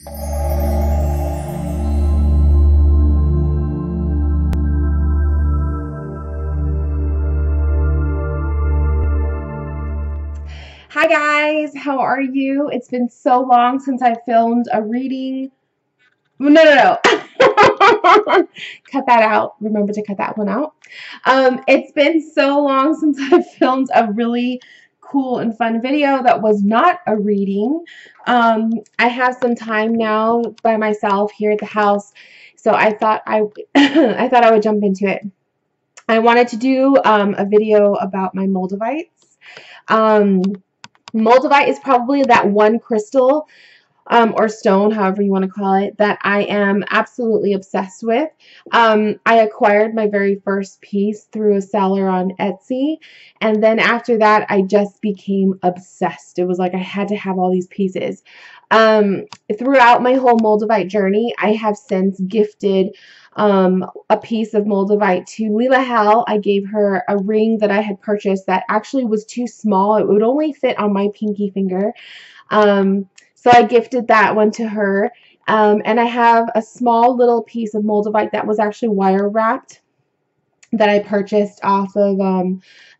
Hi guys, how are you? It's been so long since I filmed a reading. No. Cut that out. Remember to cut that one out. It's been so long since I filmed a really cool and fun video that was not a reading. I have some time now by myself here at the house, so I thought I thought I would jump into it. I wanted to do a video about my Moldavites. Um, Moldavite is probably that one crystal or stone, however you want to call it, that I am absolutely obsessed with. I acquired my very first piece through a seller on Etsy, and then after that, I just became obsessed. It was like I had to have all these pieces. Throughout my whole Moldavite journey, I have since gifted a piece of Moldavite to Lila Hal. I gave her a ring that I had purchased that actually was too small. It would only fit on my pinky finger. So I gifted that one to her. And I have a small little piece of Moldavite that was actually wire wrapped that I purchased off of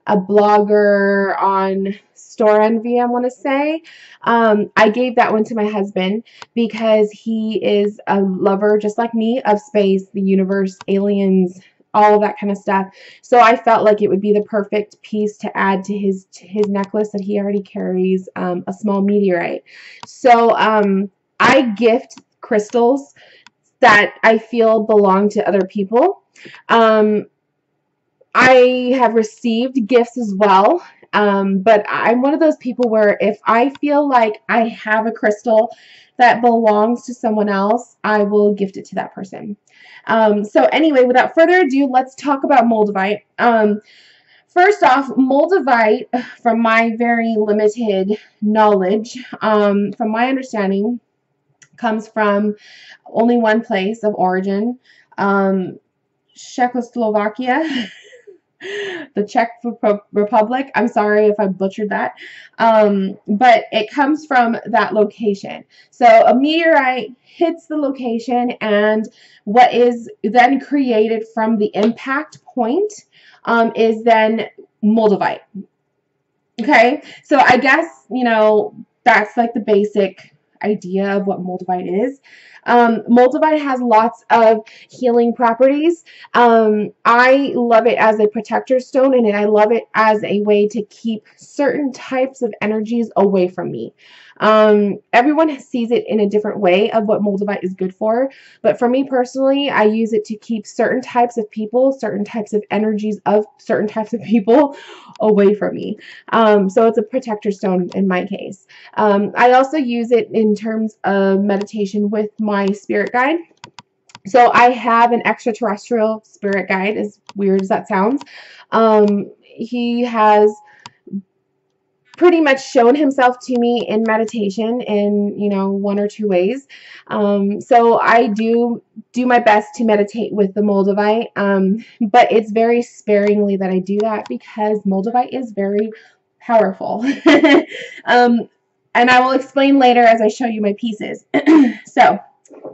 a blogger on Store Envy, I want to say. I gave that one to my husband because he is a lover, just like me, of space, the universe, aliens, all of that kind of stuff. So I felt like it would be the perfect piece to add to his necklace that he already carries, a small meteorite. So I gift crystals that I feel belong to other people. I have received gifts as well, but I'm one of those people where if I feel like I have a crystal that belongs to someone else, I will gift it to that person. So anyway, without further ado, let's talk about Moldavite. First off, Moldavite, from my very limited knowledge, from my understanding, comes from only one place of origin, Czechoslovakia. The Czech Republic. I'm sorry if I butchered that. But it comes from that location. So a meteorite hits the location, and what is then created from the impact point is then Moldavite. Okay, so I guess, that's like the basic idea of what Moldavite is. Moldavite has lots of healing properties. I love it as a protector stone, and I love it as a way to keep certain types of energies away from me. Everyone sees it in a different way of what Moldavite is good for, but for me personally, I use it to keep certain types of people, certain types of energies of certain types of people away from me. So it's a protector stone in my case. I also use it in terms of meditation with my spirit guide. So I have an extraterrestrial spirit guide, as weird as that sounds. He has pretty much shown himself to me in meditation in, one or two ways. So I do my best to meditate with the Moldavite, but it's very sparingly that I do that because Moldavite is very powerful. And I will explain later as I show you my pieces. So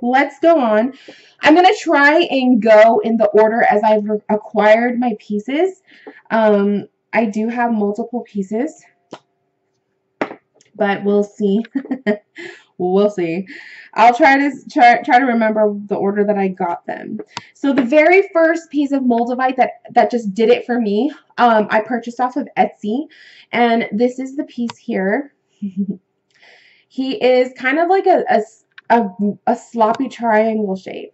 let's go on. I'm going to try and go in the order as I've acquired my pieces. I do have multiple pieces, but we'll see. We'll see. I'll try to remember the order that I got them. So the very first piece of Moldavite that just did it for me, I purchased off of Etsy, and this is the piece here. He is kind of like a sloppy triangle shape.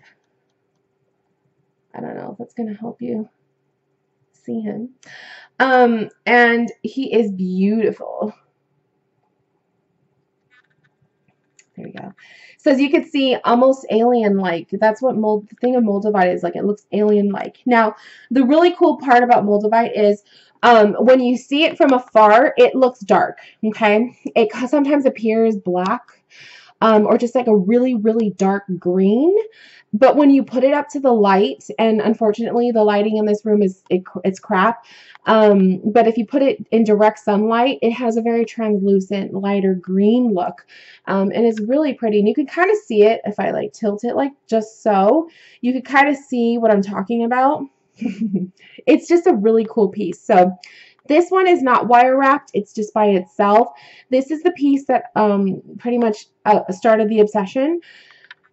I don't know if that's going to help you see him. And he is beautiful. There we go. So as you can see, almost alien-like. That's what the thing of Moldavite is like. It looks alien-like. Now, the really cool part about Moldavite is when you see it from afar, it looks dark. Okay? It sometimes appears black or just like a really, really dark green. But when you put it up to the light, and unfortunately the lighting in this room it's crap, but if you put it in direct sunlight, it has a very translucent, lighter green look, and it's really pretty. And you can kind of see it if I like tilt it like just so. You can kind of see what I'm talking about. It's just a really cool piece. So this one is not wire wrapped, it's just by itself. This is the piece that pretty much started the obsession.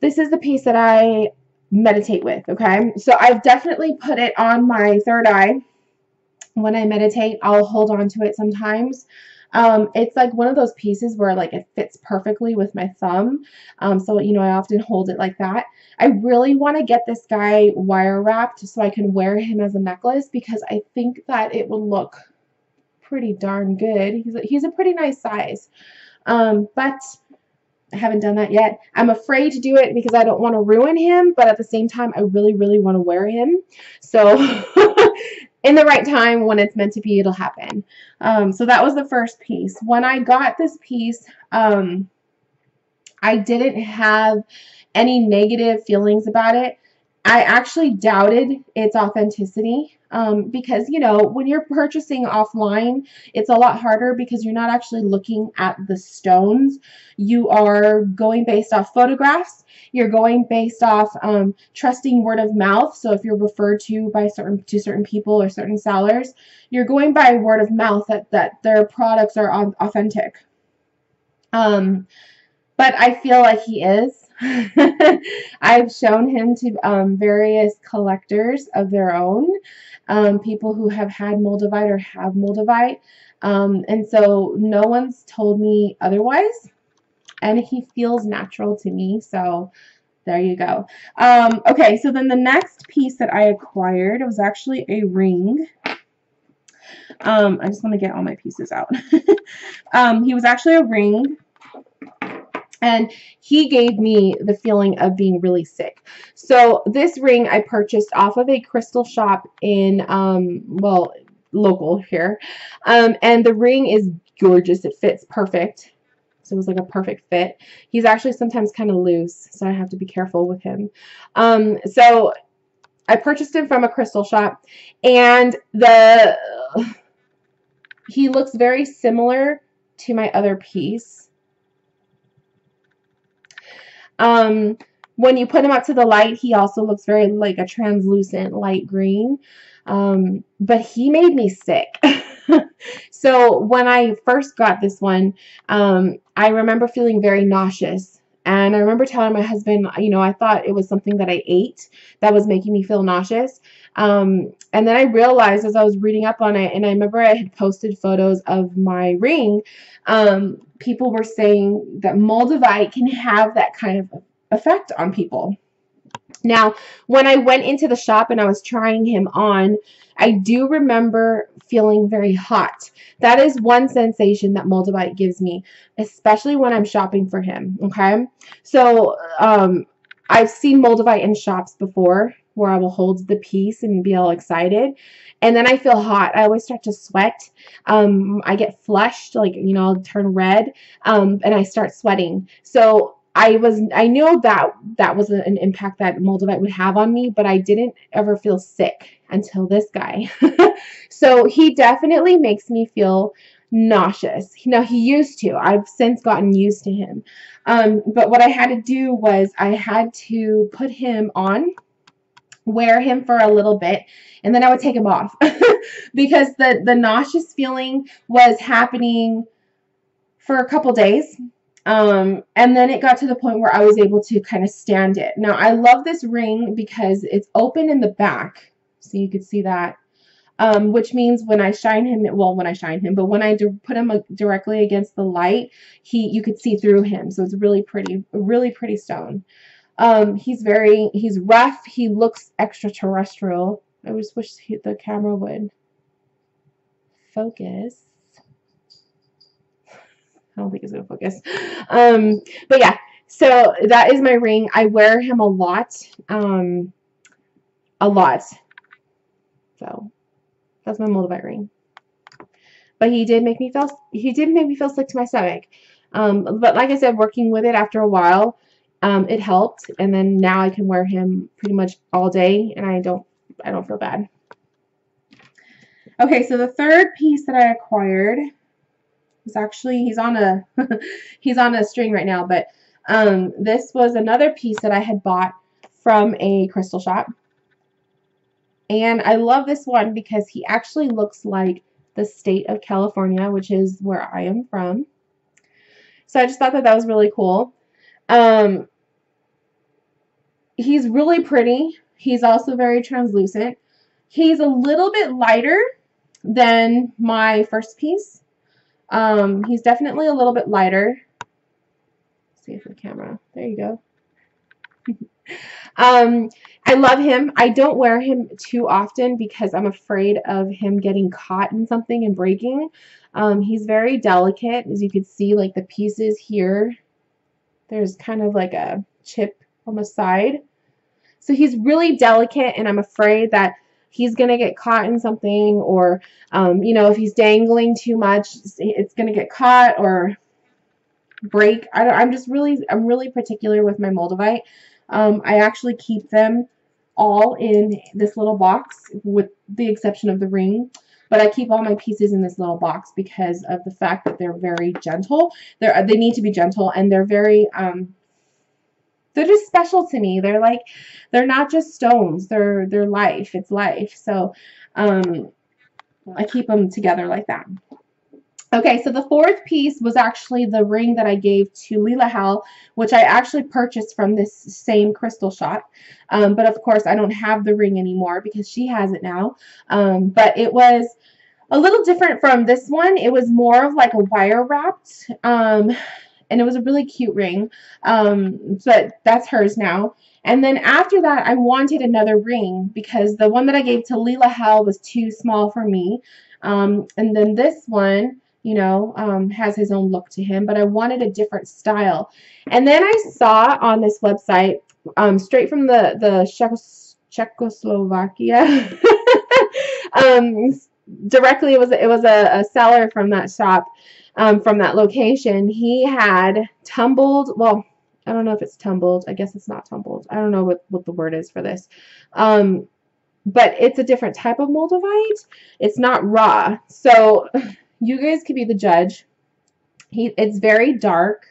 This is the piece that I meditate with, okay? So I've definitely put it on my third eye. When I meditate, I'll hold on to it sometimes. It's like one of those pieces where like it fits perfectly with my thumb. So, you know, I often hold it like that. I really want to get this guy wire wrapped so I can wear him as a necklace because I think that it will look pretty darn good. He's a pretty nice size. But I haven't done that yet. I'm afraid to do it because I don't want to ruin him, but at the same time, I really, really want to wear him. So in the right time, when it's meant to be, it'll happen. So that was the first piece. When I got this piece, I didn't have any negative feelings about it. I actually doubted its authenticity because, you know, when you're purchasing offline, it's a lot harder because you're not actually looking at the stones. You are going based off photographs. You're going based off trusting word of mouth. So if you're referred to by certain people or certain sellers, you're going by word of mouth that their products are authentic. But I feel like he is. I've shown him to various collectors of their own, people who have had Moldavite or have Moldavite, and so no one's told me otherwise, and he feels natural to me, so there you go. Okay, so then the next piece that I acquired was actually a ring. I just want to get all my pieces out. He was actually a ring. And he gave me the feeling of being really sick. So this ring I purchased off of a crystal shop in, well, local here. And the ring is gorgeous. It fits perfect. So it was like a perfect fit. He's actually sometimes kind of loose, so I have to be careful with him. So I purchased him from a crystal shop, and he looks very similar to my other piece. When you put him up to the light, he also looks very like a translucent light green. But he made me sick. So when I first got this one, I remember feeling very nauseous. And I remember telling my husband, you know, I thought it was something that I ate that was making me feel nauseous. And then I realized as I was reading up on it, and I remember I had posted photos of my ring, people were saying that Moldavite can have that kind of effect on people. Now, when I went into the shop and I was trying him on, I do remember feeling very hot. That is one sensation that Moldavite gives me, especially when I'm shopping for him, okay? So, I've seen Moldavite in shops before where I will hold the piece and be all excited. And then I feel hot. I always start to sweat. I get flushed, like, you know, I'll turn red, and I start sweating. So I knew that was an impact that Moldavite would have on me, but I didn't ever feel sick until this guy. So he definitely makes me feel nauseous. Now he used to. I've since gotten used to him. But what I had to do was I had to put him on, wear him for a little bit, and then I would take him off because the nauseous feeling was happening for a couple days. And then it got to the point where I was able to kind of stand it. Now I love this ring because it's open in the back, so you could see that, which means when I shine him, well, when I put him directly against the light, you could see through him. So it's really pretty stone. He's rough. He looks extraterrestrial. I just wish the camera would focus. I don't think it's going to focus. But yeah, so that is my ring. I wear him a lot. A lot. So that's my Moldavite ring. But he did make me feel sick to my stomach. But like I said, working with it after a while, It helped, and then now I can wear him pretty much all day, and I don't feel bad. Okay, so the third piece that I acquired was actually, he's on a he's on a string right now, but this was another piece that I had bought from a crystal shop. And I love this one because he actually looks like the state of California, which is where I am from. So I just thought that that was really cool. He's really pretty. He's also very translucent. He's a little bit lighter than my first piece. He's definitely a little bit lighter. Let's see if the camera. There you go. I love him. I don't wear him too often because I'm afraid of him getting caught in something and breaking. He's very delicate. As you can see, like the pieces here, there's kind of like a chip on the side. So he's really delicate, and I'm afraid that he's going to get caught in something, or, you know, if he's dangling too much, it's going to get caught or break. I'm really particular with my Moldavite. I actually keep them all in this little box with the exception of the ring, but I keep all my pieces in this little box because of the fact that they're very gentle. They need to be gentle, and they're very they're just special to me. They're not just stones. They're life. It's life. So I keep them together like that. Okay, so the fourth piece was actually the ring that I gave to Lila Hal, which I actually purchased from this same crystal shop. But of course, I don't have the ring anymore because she has it now. But it was a little different from this one. It was more of like a wire wrapped, and it was a really cute ring. But that's hers now. And then after that, I wanted another ring because the one that I gave to Lila Hal was too small for me. And then this one, you know, has his own look to him, but I wanted a different style. And then I saw on this website, straight from the Czechoslovakia, directly, it was a seller from that shop, from that location. He had tumbled, well, I don't know if it's tumbled. I guess it's not tumbled. I don't know what the word is for this. But it's a different type of Moldavite. It's not raw. So you guys could be the judge. It's very dark,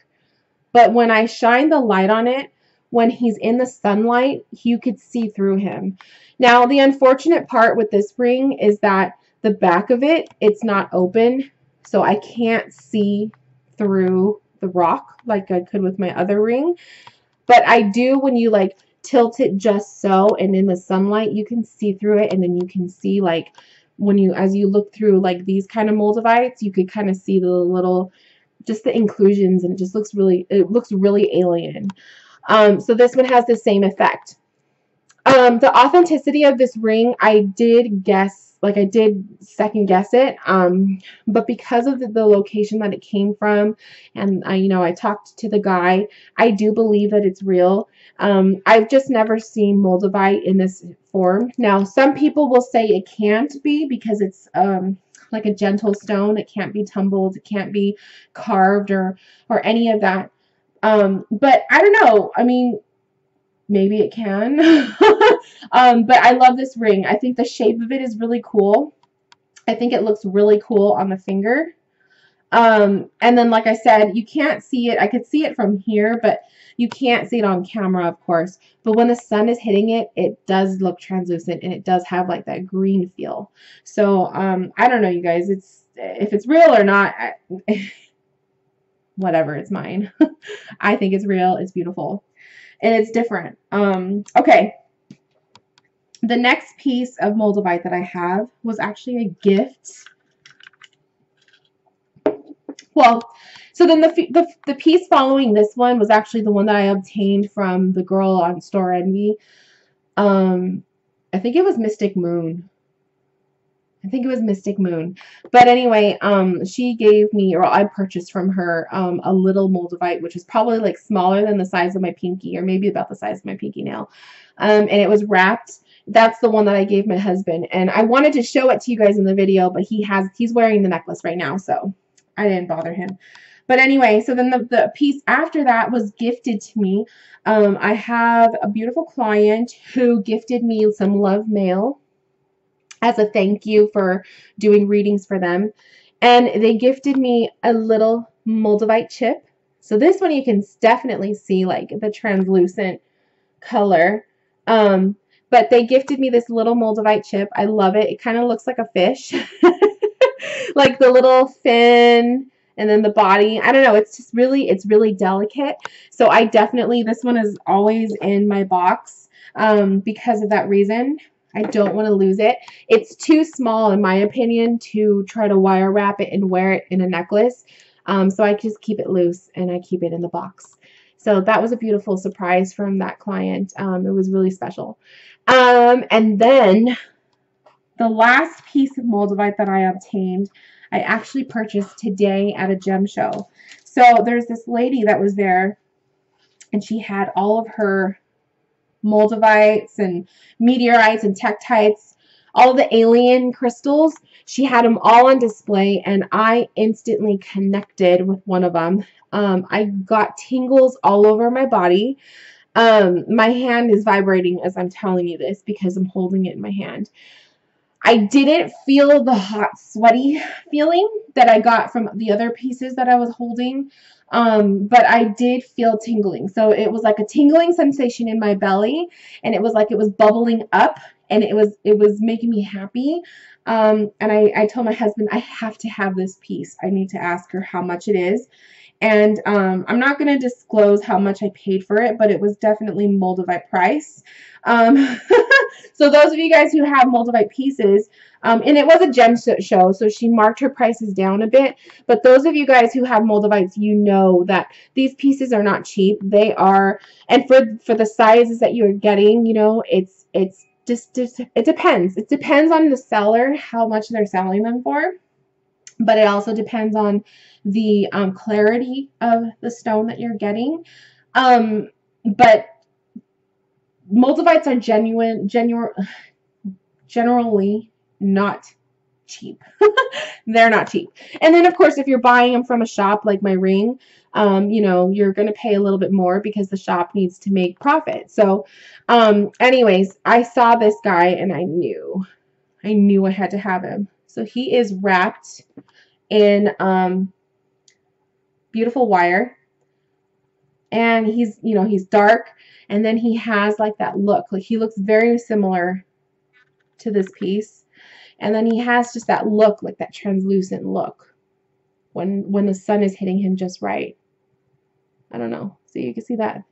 but when I shine the light on it, when he's in the sunlight, you could see through him. Now, the unfortunate part with this ring is that the back of it, it's not open, so I can't see through the rock like I could with my other ring. But I do when you like tilt it just so, and in the sunlight, you can see through it, and then you can see like as you look through like these kind of Moldavites, you could kind of see the little, just the inclusions, and it looks really alien. So this one has the same effect. The authenticity of this ring, I did second guess it, but because of the location that it came from, and I talked to the guy, I do believe that it's real. I've just never seen Moldavite in this form. Now, some people will say it can't be because it's like a gentle stone. It can't be tumbled. It can't be carved or any of that. But I don't know. I mean, maybe it can. But I love this ring. I think the shape of it is really cool. I think it looks really cool on the finger. And then, like I said, you can't see it. I could see it from here, but you can't see it on camera, of course. But when the sun is hitting it, it does look translucent, and it does have like that green feel. So, I don't know, you guys. If it's real or not, whatever, it's mine. I think it's real. It's beautiful. And it's different. Okay. The next piece of Moldavite that I have was actually a gift. Well, so then the piece following this one was actually the one that I obtained from the girl on Store Envy. I think it was Mystic Moon. But anyway, she gave me, or I purchased from her, a little Moldavite, which is probably like smaller than the size of my pinky, or maybe about the size of my pinky nail. And it was wrapped. That's the one that I gave my husband. And I wanted to show it to you guys in the video, but he's wearing the necklace right now, so I didn't bother him. But anyway, so then the piece after that was gifted to me. I have a beautiful client who gifted me some love mail as a thank you for doing readings for them. And they gifted me a little Moldavite chip. So this one you can definitely see like the translucent color. But they gifted me this little Moldavite chip. I love it. It kind of looks like a fish. Like the little fin and then the body. I don't know. It's really delicate. So I definitely, this one is always in my box because of that reason. I don't want to lose it. It's too small, in my opinion, to try to wire wrap it and wear it in a necklace. So I just keep it loose and I keep it in the box. So that was a beautiful surprise from that client. It was really special. And then the last piece of Moldavite that I obtained, I actually purchased today at a gem show. So there's this lady that was there, and she had all of her Moldavites and meteorites and tektites, all the alien crystals. She had them all on display, and I instantly connected with one of them. I got tingles all over my body. My hand is vibrating as I'm telling you this because I'm holding it in my hand. I didn't feel the hot, sweaty feeling that I got from the other pieces that I was holding, but I did feel tingling. So it was like a tingling sensation in my belly, and it was like it was bubbling up, and it was making me happy. And I told my husband, I have to have this piece. I need to ask her how much it is. And I'm not going to disclose how much I paid for it, but it was definitely Moldavite price. So those of you guys who have Moldavite pieces, and it was a gem show, so she marked her prices down a bit. But those of you guys who have Moldavites, you know that these pieces are not cheap. They are, and for the sizes that you're getting, you know, it's just it depends. It depends on the seller how much they're selling them for. But it also depends on the clarity of the stone that you're getting. But Moldavites are generally not cheap. They're not cheap. And then, of course, if you're buying them from a shop like my ring, you know, you're going to pay a little bit more because the shop needs to make profit. So, anyways, I saw this guy and I knew I had to have him. So he is wrapped in beautiful wire, and he's, you know, he's dark, and then he has like that look, like he looks very similar to this piece, and then he has just that look, like that translucent look when the sun is hitting him just right. I don't know, so you can see that.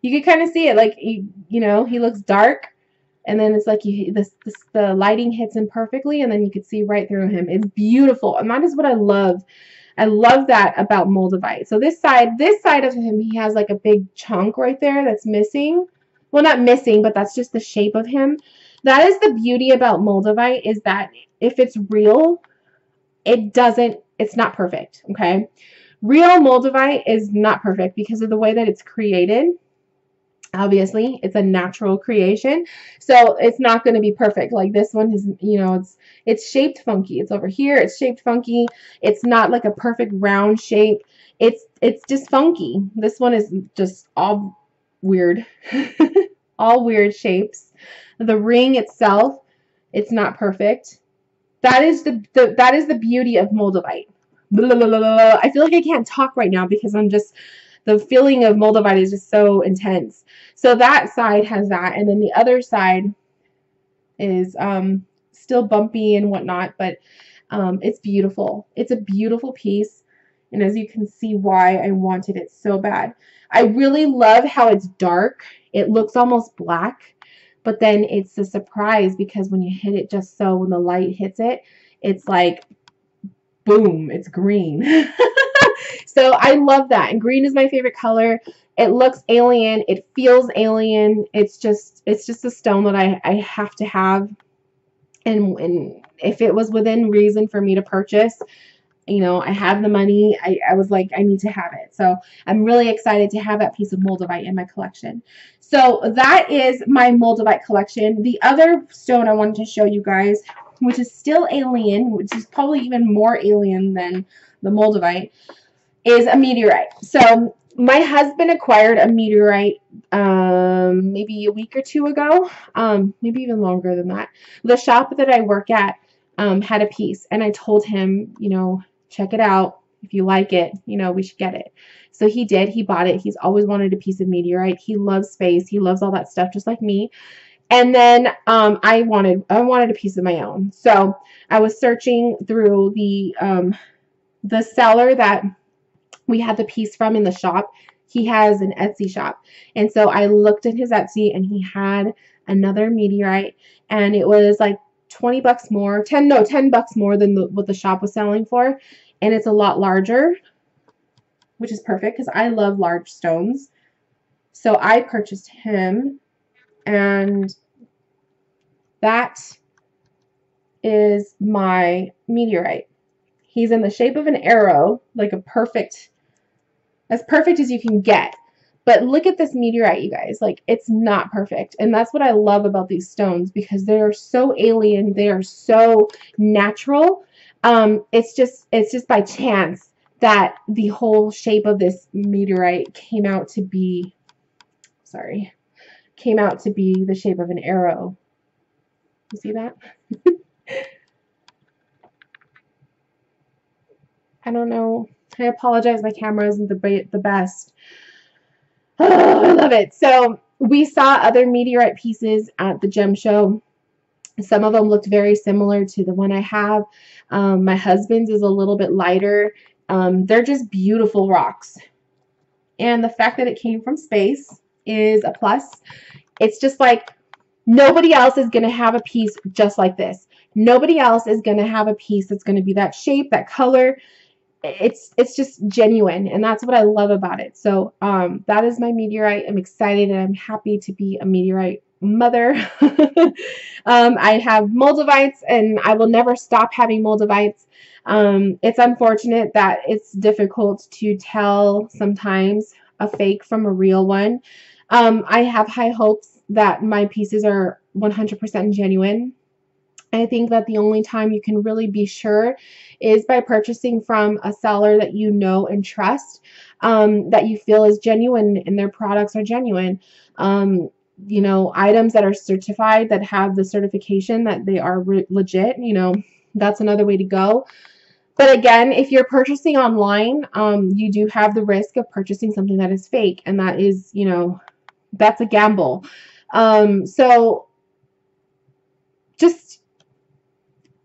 You can kind of see it, like you know, he looks dark, and then it's like the lighting hits him perfectly, and then you could see right through him. It's beautiful, and that is what I love. I love that about Moldavite. So this side of him, he has like a big chunk right there that's missing. Well, not missing, but that's just the shape of him. That is the beauty about Moldavite, is that if it's real, it's not perfect, okay? Real Moldavite is not perfect because of the way that it's created. Obviously, it's a natural creation, so it's not going to be perfect. Like this one is, you know, it's shaped funky. It's over here, it's shaped funky. It's not like a perfect round shape. It's just funky. This one is just all weird. All weird shapes. The ring itself, it's not perfect. That is the beauty of Moldavite. Blah, blah, blah, blah. I feel like I can't talk right now because the feeling of Moldavite is just so intense. So that side has that, and then the other side is still bumpy and whatnot, but it's beautiful. It's a beautiful piece, and as you can see why I wanted it so bad. I really love how it's dark. It looks almost black, but then it's a surprise because when you hit it just so, when the light hits it, it's like, boom, it's green. So I love that, and green is my favorite color. It looks alien. It feels alien. It's just a stone that I have to have, and if it was within reason for me to purchase, you know, I have the money. I was like, I need to have it. So I'm really excited to have that piece of Moldavite in my collection. So that is my Moldavite collection. The other stone I wanted to show you guys, which is still alien, which is probably even more alien than the Moldavite, is a meteorite. So my husband acquired a meteorite maybe a week or two ago, maybe even longer than that. The shop that I work at had a piece, and I told him, check it out. If you like it, we should get it. So he did. He bought it. He's always wanted a piece of meteorite. He loves space. He loves all that stuff, just like me. And then I wanted a piece of my own. So I was searching through the seller that we had the piece from in the shop. He has an Etsy shop. And so I looked at his Etsy, and he had another meteorite, and it was like 20 bucks more, 10 bucks more than what the shop was selling for. And it's a lot larger, which is perfect because I love large stones. So I purchased him, and that is my meteorite. He's in the shape of an arrow, like as perfect as you can get. But look at this meteorite, you guys. Like, it's not perfect. And that's what I love about these stones, because they are so alien. They are so natural. It's just by chance that the whole shape of this meteorite came out to be the shape of an arrow. You see that? I don't know. I apologize. My camera isn't the best. Oh, I love it. So we saw other meteorite pieces at the gem show. Some of them looked very similar to the one I have. My husband's is a little bit lighter. They're just beautiful rocks. And the fact that it came from space is a plus. It's just like nobody else is going to have a piece just like this. Nobody else is going to have a piece that's going to be that shape, that color. It's just genuine, and that's what I love about it. So that is my meteorite. I'm excited, and I'm happy to be a meteorite mother. I have Moldavites, and I will never stop having Moldavites. It's unfortunate that it's difficult to tell sometimes a fake from a real one. I have high hopes that my pieces are 100% genuine. I think that the only time you can really be sure is by purchasing from a seller that you know and trust, that you feel is genuine and their products are genuine. Items that are certified, that have the certification that they are legit, that's another way to go. But again, if you're purchasing online, you do have the risk of purchasing something that is fake, and that is, that's a gamble. So just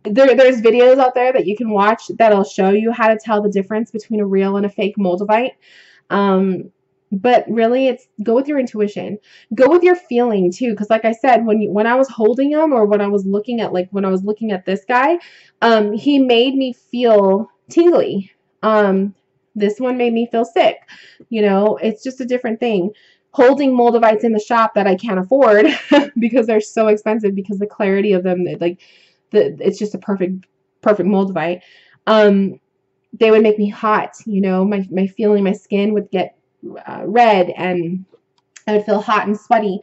there's videos out there that you can watch that'll show you how to tell the difference between a real and a fake Moldavite. But really, it's go with your intuition, go with your feeling too. Because like I said, when I was holding him, or when I was looking at this guy, he made me feel tingly. This one made me feel sick. It's just a different thing. Holding Moldavites in the shop that I can't afford because they're so expensive, because the clarity of them, it's just a perfect Moldavite. They would make me hot. My skin would get red, and I would feel hot and sweaty.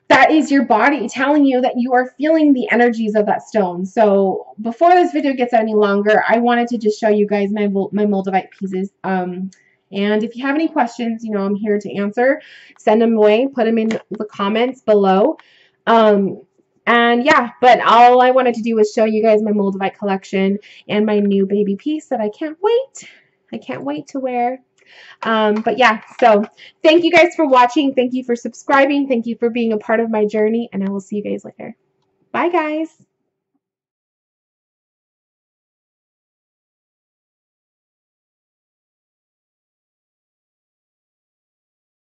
That is your body telling you that you are feeling the energies of that stone. So before this video gets any longer, I wanted to just show you guys my Moldavite pieces. And if you have any questions, I'm here to answer. Send them away. Put them in the comments below. And yeah, but all I wanted to do was show you guys my Moldavite collection and my new baby piece that I can't wait to wear. But yeah, so thank you guys for watching. Thank you for subscribing. Thank you for being a part of my journey, and I will see you guys later. Bye, guys.